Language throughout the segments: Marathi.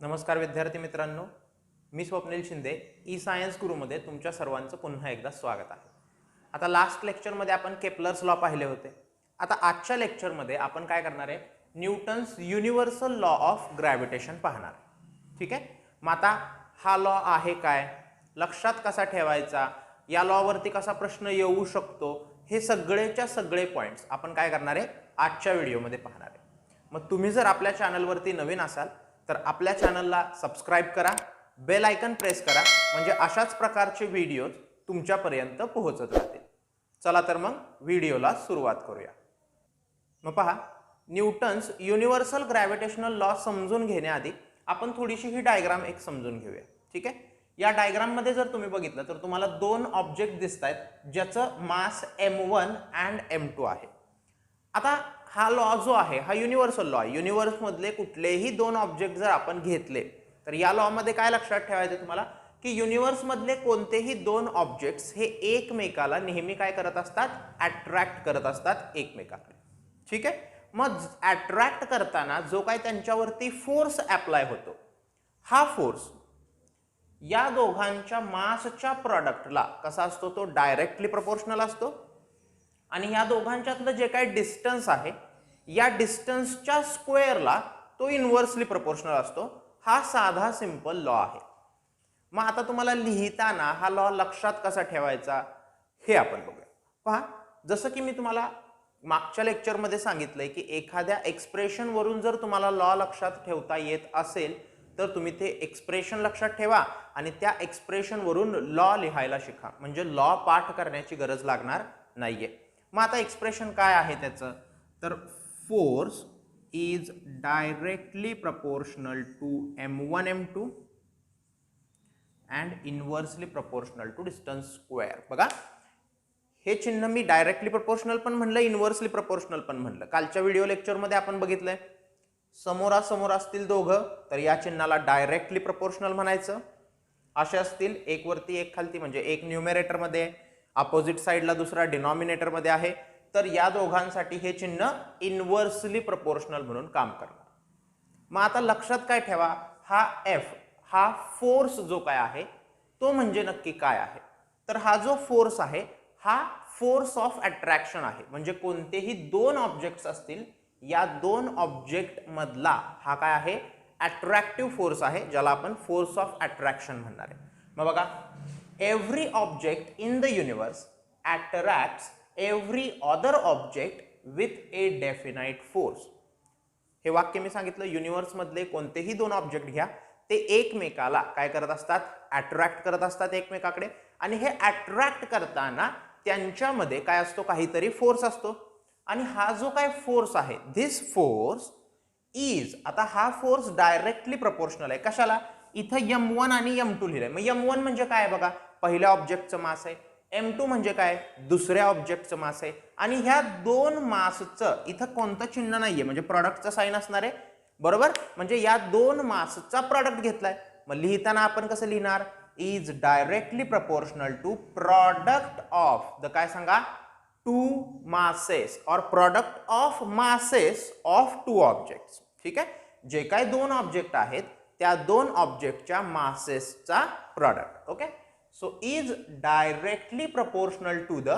नमस्कार विद्यार्थी मित्रांनो, मी स्वप्नील शिंदे ई सायन्स गुरुमध्ये तुमच्या सर्वांचं पुन्हा एकदा स्वागत आहे। आता लास्ट लेक्चरमध्ये आपण केपलर्स लॉ पाहिले होते। आता आजच्या लेक्चरमध्ये आपण काय करणार आहे, Newton's universal law of gravitation पाहणार। ठीक आहे, मग आता हा लॉ आहे काय, लक्षात कसा ठेवायचा, या लॉवरती कसा प्रश्न येऊ शकतो, हे सगळेच्या सगळे पॉइंट्स आपण काय करणार आहे आजच्या व्हिडिओमध्ये पाहणार आहे। मग तुम्ही जर आपल्या चॅनलवरती नवीन असाल तर आपल्या चॅनलला सबस्क्राइब करा, बेल आयकन प्रेस करा, म्हणजे अशाच प्रकारचे व्हिडिओज तुमच्यापर्यंत पोहोचत राहतील। चला तर मग व्हिडिओला सुरुवात करूया। मग पहा, न्यूटन्स युनिव्हर्सल ग्रॅव्हिटेशनल लॉ समजून घेण्याआधी आपण थोडीशी ही डायग्राम एक समजून घेऊया। ठीक आहे, या डायग्राम मध्ये जर तुम्ही बघितलं तर तुम्हाला दोन ऑब्जेक्ट दिसतायत ज्याचं मास m1 अँड m2 आहे। आता हा लॉ जो आहे हा युनिव्हर्सल लॉ आहे। युनिव्हर्स मधले कुठलेही दोन ऑब्जेक्ट जर आपण घेतले तर या लॉ मध्ये काय लक्षात ठेवायचं तुम्हाला की युनिव्हर्स मधले कोणतेही दोन ऑब्जेक्ट्स हे एकमेकाला नेहमी काय करत असतात, अट्रॅक्ट करत असतात एकमेकाकडे। ठीक आहे, मग अट्रॅक्ट करताना जो काय त्यांच्यावरती फोर्स अप्लाय होतो, हा फोर्स या दोघांच्या मासच्या प्रोडक्टला कसा असतो, तो डायरेक्टली प्रोपोर्शनल असतो। आणि या दोघांच्यातलं जे काही डिस्टन्स आहे या डिस्टन्सच्या स्क्वेअरला तो इन्व्हर्सली प्रोपोर्शनल असतो। हा साधा सिंपल लॉ आहे। मग आता तुम्हाला लिहिताना हा लॉ लक्षात कसा ठेवायचा हे आपण बघूया। पहा, जसं की मी तुम्हाला मागच्या लेक्चरमध्ये सांगितलंय की एखाद्या एक्सप्रेशन वरून जर तुम्हाला लॉ लक्षात ठेवता येत असेल तर तुम्ही ते एक्सप्रेशन लक्षात ठेवा आणि त्या एक्सप्रेशन वरून लॉ लिहायला शिका, म्हणजे लॉ पाठ करण्याची गरज लागणार नाहीये। मग आता एक्सप्रेशन काय आहे त्याचं, तर force is directly proportional to m1 m2 and inversely proportional to distance square. बघा, हे चिन्ह मी डायरेक्टली प्रपोर्शनल पण म्हणलं, इनव्हर्सली प्रपोर्शनल पण म्हणलं। कालच्या व्हिडिओ लेक्चरमध्ये आपण बघितलंय समोरासमोर असतील दोघं तर या चिन्हाला डायरेक्टली प्रपोर्शनल म्हणायचं। असे असतील एक वरती एक खालती, म्हणजे एक न्यूमरेटर मध्ये अपोजिट साइडला दुसरा डिनॉमिनेटर मध्ये आहे, तर या दोघांसाठी हे चिन्ह इनव्हर्सली प्रपोर्शनल म्हणून काम करणार। मग आता लक्षात काय ठेवा, हा F हा फोर्स जो काय आहे तो म्हणजे नक्की काय आहे, तर हा जो फोर्स आहे हा फोर्स ऑफ अट्रॅक्शन आहे। म्हणजे कोणतेही दोन ऑब्जेक्ट्स असतील, या दोन ऑब्जेक्ट मधला हा काय आहे, अट्रॅक्टिव्ह फोर्स आहे, ज्याला आपण फोर्स ऑफ अट्रॅक्शन म्हणणार आहे। मग बघा, every object in the universe attracts every other object with a definite force। हे वाक्य मी सांगितलं, युनिव्हर्स मधले कोणतेही दोन ऑब्जेक्ट घ्या, ते एकमेकाला काय करत असतात, अट्रॅक्ट करत असतात एकमेकाकडे, आणि हे अट्रॅक्ट करताना त्यांच्यामध्ये काय असतो, काहीतरी फोर्स असतो। आणि हा जो काय फोर्स आहे, धिस फोर्स इज, आता हा फोर्स डायरेक्टली प्रपोर्शनल आहे कशाला, इथं m1 आणि m2 लिहिलंय। मग m1 म्हणजे काय बघा, पहिल्या ऑब्जेक्टचं मास आहे, m2 म्हणजे काय, दुसऱ्या ऑब्जेक्टचं मास आहे। आणि ह्या दोन मासचं इथं कोणतं चिन्ह नाहीये, म्हणजे प्रॉडक्टचं साइन असणार आहे, बरोबर, म्हणजे या दोन मासचा प्रॉडक्ट घेतलाय। मग लिहिताना आपण कसं लिहिणार, is directly proportional to product of the, काय सांगा, टू मासेस और product of masses of two objects. ठीक आहे, जे काय दोन ऑब्जेक्ट आहेत त्या दोन ऑब्जेक्टच्या मासेसचा product. Okay, so is directly proportional to the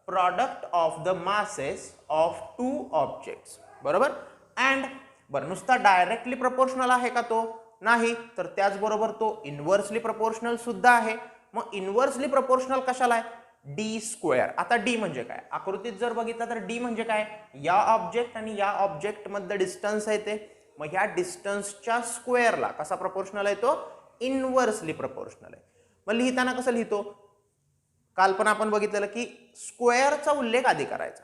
product of the masses of two objects, बरोबर। अँड बरं, नुसता डायरेक्टली प्रपोर्शनल आहे का तो, नाही, तर त्याचबरोबर तो इनव्हर्सली प्रपोर्शनल सुद्धा आहे। मग इनव्हर्सली प्रपोर्शनल कशाला आहे, डी स्क्वेअर। आता डी म्हणजे काय, आकृतीत जर बघितलं तर डी म्हणजे काय, या ऑब्जेक्ट आणि या ऑब्जेक्ट मधलं डिस्टन्स आहे ते, मग ह्या डिस्टन्सच्या स्क्वेअरला कसा प्रपोर्शनल आहे, तो इनव्हर्सली प्रपोर्शनल आहे। मग लिहिताना कसं लिहितो, काल पण आपण बघितलेलं की स्क्वेअरचा उल्लेख आधी करायचा,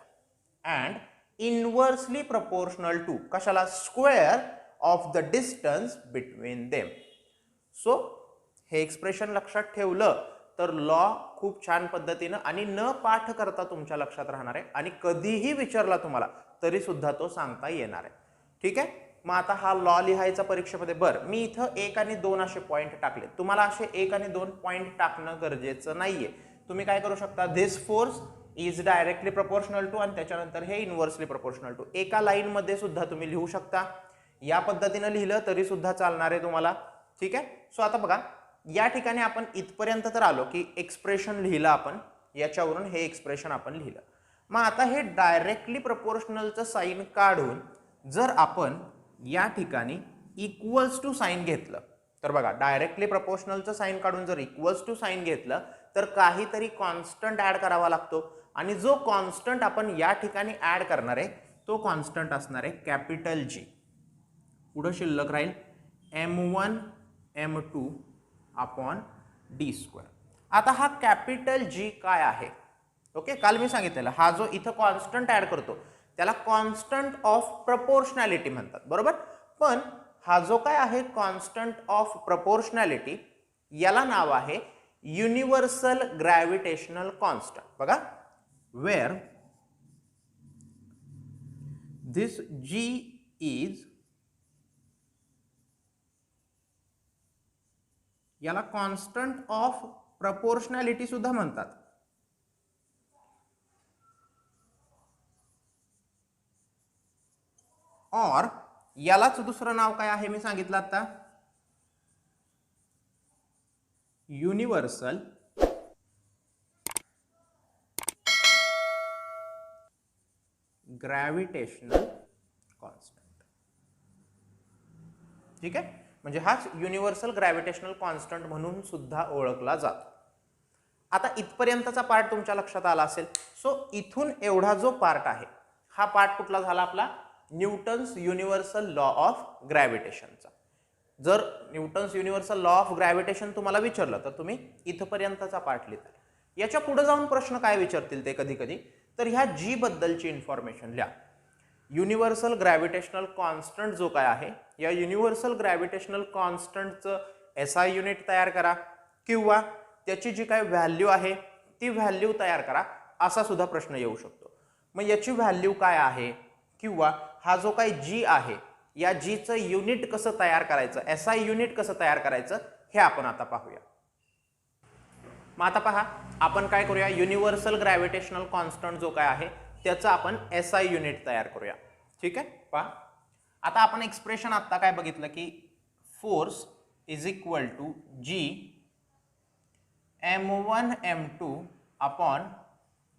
अँड इनव्हर्सली प्रपोर्शनल टू कशाला, square of the distance between them. So हे एक्सप्रेशन लक्षात ठेवलं तर लॉ खूप छान पद्धतीनं आणि न पाठ करता तुमच्या लक्षात राहणार आहे, आणि कधीही विचारला तुम्हाला तरी सुद्धा तो सांगता येणार आहे। ठीक आहे, मग आता हा लॉ लिहायचा परीक्षेमध्ये, बरं मी इथं 1 आणि 2 असे पॉईंट टाकले, तुम्हाला असे 1 आणि 2 पॉईंट टाकणं गरजेचं नाहीये। तुम्ही काय करू शकता, this force is directly proportional to आणि त्याच्यानंतर हे इनव्हर्सली प्रपोर्शनल टू, एका लाईन मध्ये सुद्धा तुम्ही लिहू शकता। या पद्धतीने लिहिलं तरी सुद्धा चालणार आहे तुम्हाला, ठीक आहे. सो आता बघा या ठिकाणी आपण इथपर्यंत तर आलो की एक्सप्रेशन लिहिलं आपण, याच्यावरून हे एक्सप्रेशन आपण लिहिलं. मग आता हे डायरेक्टली प्रपोर्शनलचं साईन काढून जर आपण या ठिकाणी इक्वल्स टू साईन घेतलं तर बघा डायरेक्टली प्रपोर्शनलचं साईन काढून जर इक्वल्स टू साईन घेतलं तर काहीतरी कॉन्स्टंट ऍड करावा लागतो आणि जो कॉन्स्टंट आपण या ठिकाणी ऍड करणार आहे तो कॉन्स्टंट असणार आहे कॅपिटल जी. पुढं शिल्लक राहील m1 m2 upon D square. आता हा कॅपिटल जी काय आहे? ओके, काल मी सांगितलेलं हा जो इथं कॉन्स्टंट ऍड करतो त्याला कॉन्स्टंट ऑफ प्रपोर्शनॅलिटी म्हणतात, बरोबर. पण हा जो काय आहे कॉन्स्टंट ऑफ प्रपोर्शनॅलिटी याला नाव आहे युनिव्हर्सल ग्रॅव्हिटेशनल कॉन्स्टंट. बघा वेअर दिस जी इज, याला कॉन्स्टंट ऑफ प्रपोर्शनॅलिटी सुद्धा म्हणतात. और यालाच दुसरं नाव काय आहे मी सांगितलं आता, युनिव्हर्सल ग्रॅव्हिटेशनल कॉन्स्टंट. ठीक आहे, म्हणजे हाच युनिव्हर्सल ग्रॅव्हिटेशनल कॉन्स्टंट म्हणून सुद्धा ओळखला जातो. आता इथपर्यंतचा पार्ट तुमच्या लक्षात आला असेल. सो इथून एवढा जो पार्ट आहे हा पार्ट कुठला झाला आपला, न्यूटन्स युनिव्हर्सल लॉ ऑफ ग्रॅव्हिटेशनचा. जर Newton's universal law of gravitation तुम्हाला विचारलं तर तुम्ही इथपर्यंतचा पार्ट लिहिता. याच्या पुढे जाऊन प्रश्न काय विचारतील ते कधी कधी, तर ह्या जी बद्दलची इन्फॉर्मेशन लिहा. युनिव्हर्सल ग्रॅव्हिटेशनल कॉन्स्टंट जो काय आहे या युनिव्हर्सल ग्रॅव्हिटेशनल कॉन्स्टंटचं SI युनिट तयार करा किंवा त्याची जी काय व्हॅल्यू आहे ती व्हॅल्यू तयार करा, असा सुद्धा प्रश्न येऊ शकतो. मग याची व्हॅल्यू काय आहे किंवा हा जो काही जी आहे या जीचं युनिट कसं तयार करायचं, SI युनिट कसं तयार करायचं हे आपण आता पाहूया. मग आता पहा आपण काय करूया, युनिव्हर्सल ग्रॅव्हिटेशनल कॉन्स्टंट जो काय आहे त्याचं आपण SI युनिट तयार करूया. ठीक आहे, पहा आता आपण एक्सप्रेशन आता काय बघितलं की force is equal to G m1 m2 upon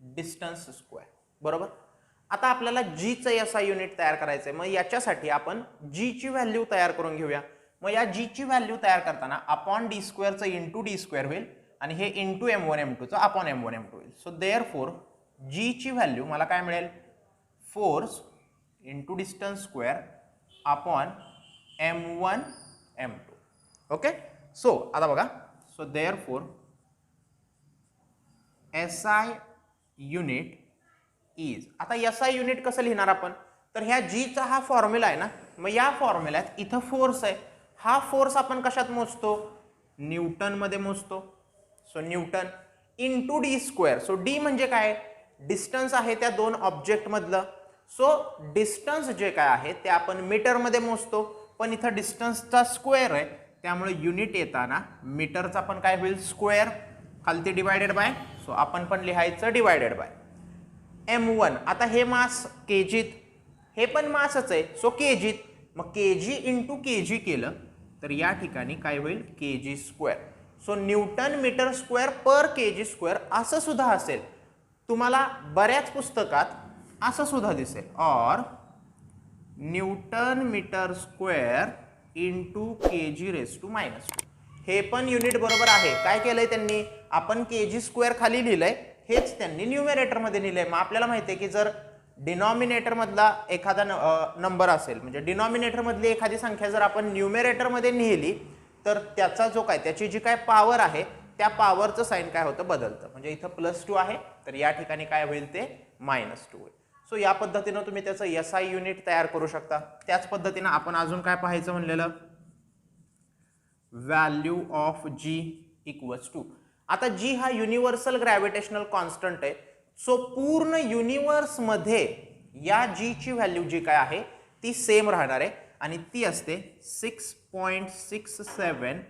distance square, बरोबर. आता आपल्याला जीचं SI युनिट तयार करायचं आहे. मग याच्यासाठी आपण जी ची व्हॅल्यू तयार करून घेऊया. मग या जी ची व्हॅल्यू तयार करताना अपॉन डी स्क्वेअरचं इंटू डी स्क्वेअर होईल आणि हे into m1 m2चं upon m1 m2 होईल. सो देअरफॉर जी ची व्हॅल्यू मला काय मिळेल, force into distance square upon m1 m2. Okay, so आता बघा, so therefore SI unit is, आता SI युनिट कसं लिहिणार आपण, तर ह्या जीचा हा फॉर्म्युला आहे ना, मग या फॉर्म्युल्यात इथं फोर्स आहे. हा फोर्स आपण कशात मोजतो, न्यूटन मध्ये मोजतो. So Newton into d square. So D म्हणजे काय, डिस्टन्स आहे त्या दोन ऑब्जेक्ट मधलं. सो डिस्टन्स जे काय आहे ते आपण मीटर मध्ये मोजतो, पण इथं डिस्टन्सचा स्क्वेअर आहे त्यामुळे युनिट येताना मीटरचा पण काय होईल स्क्वेअर, खालती डिवायडेड बाय. सो आपण पण लिहायचं डिवायडेड बाय m1. आता हे मास केजीत, हे पण मासच आहे सो केजीत. मग केजी इंटू केजी केलं तर या ठिकाणी काय होईल KG square. So newton metre square per KG square असं सुद्धा असेल, तुम्हाला बऱ्याच पुस्तकात असं सुद्धा दिसेल, और newton metre square into kg raise to -2. हे पण युनिट बरोबर आहे. काय केलंय त्यांनी, आपण केजी स्क्वेअर खाली लिहिलंय, हेच त्यांनी न्यूमरेटर मध्ये लिहिलंय. मग आपल्याला माहिती आहे की जर डिनॉमिनेटर मधला एखादा नंबर असेल, म्हणजे डिनॉमिनेटर मधली एखादी संख्या जर आपण न्यूमरेटर मध्ये लिहिली तर त्याचा जो काय, त्याची जी काय पॉवर आहे त्या पॉवरचं साइन काय होतं, बदलतं. म्हणजे इथं +2 आहे तर या ठिकाणी काय होईल ते -2 होईल. सो या पद्धतीनं तुम्ही त्याचं SI युनिट तयार करू शकता. त्याच पद्धतीनं आपण अजून काय पाहायचं म्हणलेलं, value of G equals to. आता जी हा युनिव्हर्सल ग्रॅव्हिटेशनल कॉन्स्टंट आहे, सो पूर्ण युनिव्हर्स मध्ये या जी ची व्हॅल्यू जी काय आहे ती सेम राहणार आहे आणि ती असते 6.67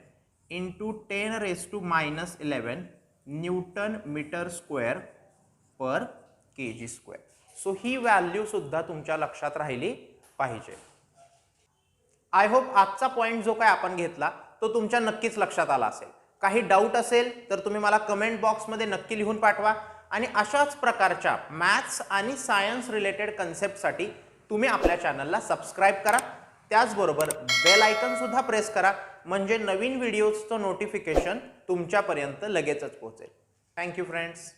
into 10⁻⁻11 Newton metre square per KG square. So ही व्हॅल्यू सुद्धा तुमच्या लक्षात राहिली पाहिजे. आय होप आजचा पॉइंट जो काय आपण घेतला तो तुमच्या नक्कीच लक्षात आला असेल. काही डाऊट असेल तर तुम्ही मला कमेंट बॉक्समध्ये नक्की लिहून पाठवा. आणि अशाच प्रकारच्या मॅथ्स आणि सायन्स रिलेटेड कन्सेप्टसाठी तुम्ही आपल्या चॅनलला सबस्क्राईब करा. त्याचबरोबर बेल आयकन सुद्धा प्रेस करा, म्हणजे नवीन व्हिडिओजचं नोटिफिकेशन तुमच्यापर्यंत लगेचच पोहोचेल. Thank you friends.